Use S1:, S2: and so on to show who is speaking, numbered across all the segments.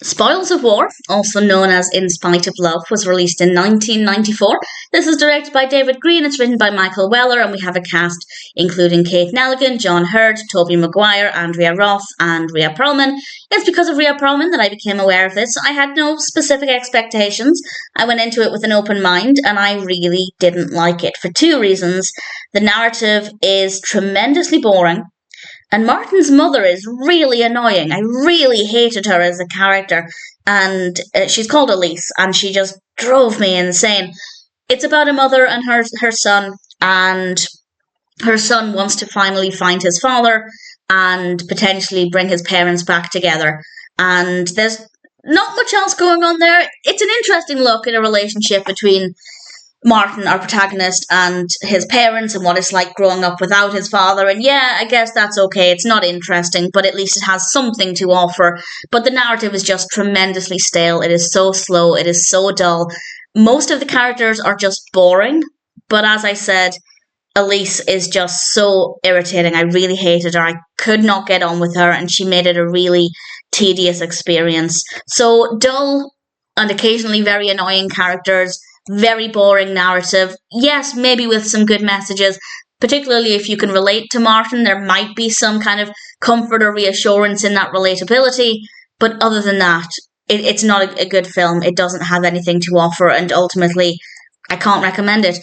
S1: Spoils of War, also known as In Spite of Love, was released in 1994. This is directed by David Greene, it's written by Michael Weller, and we have a cast including Kate Nelligan, John Hurt, Tobey Maguire, Andrea Roth, and Rhea Perlman. It's because of Rhea Perlman that I became aware of this. I had no specific expectations. I went into it with an open mind, and I really didn't like it for two reasons. The narrative is tremendously boring, and Martin's mother is really annoying. I really hated her as a character. And she's called Elise, and she just drove me insane. It's about a mother and her son, and her son wants to finally find his father and potentially bring his parents back together. And there's not much else going on there. It's an interesting look at a relationship between Martin, our protagonist, and his parents and what it's like growing up without his father. And yeah, I guess that's okay. It's not interesting, but at least it has something to offer. But the narrative is just tremendously stale. It is so slow. It is so dull. Most of the characters are just boring. But as I said, Elise is just so irritating. I really hated her. I could not get on with her, and she made it a really tedious experience. So dull and occasionally very annoying characters. Very boring narrative. Yes, maybe with some good messages, particularly if you can relate to Martin. There might be some kind of comfort or reassurance in that relatability. But other than that, it's not a good film. It doesn't have anything to offer, and ultimately, I can't recommend it.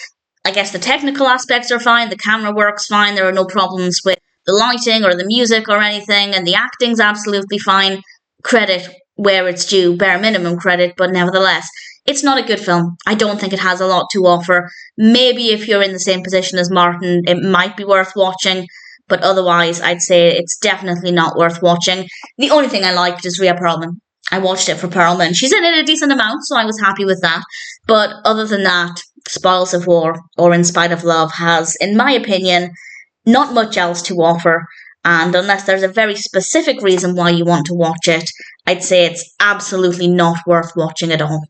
S1: I guess the technical aspects are fine. The camera works fine. There are no problems with the lighting or the music or anything. And the acting's absolutely fine. Credit where it's due. Bare minimum credit, but nevertheless, it's not a good film. I don't think it has a lot to offer. Maybe if you're in the same position as Martin, it might be worth watching. But otherwise, I'd say it's definitely not worth watching. The only thing I liked is Rhea Perlman. I watched it for Perlman. She's in it a decent amount, so I was happy with that. But other than that, Spoils of War or In Spite of Love has, in my opinion, not much else to offer. And unless there's a very specific reason why you want to watch it, I'd say it's absolutely not worth watching at all.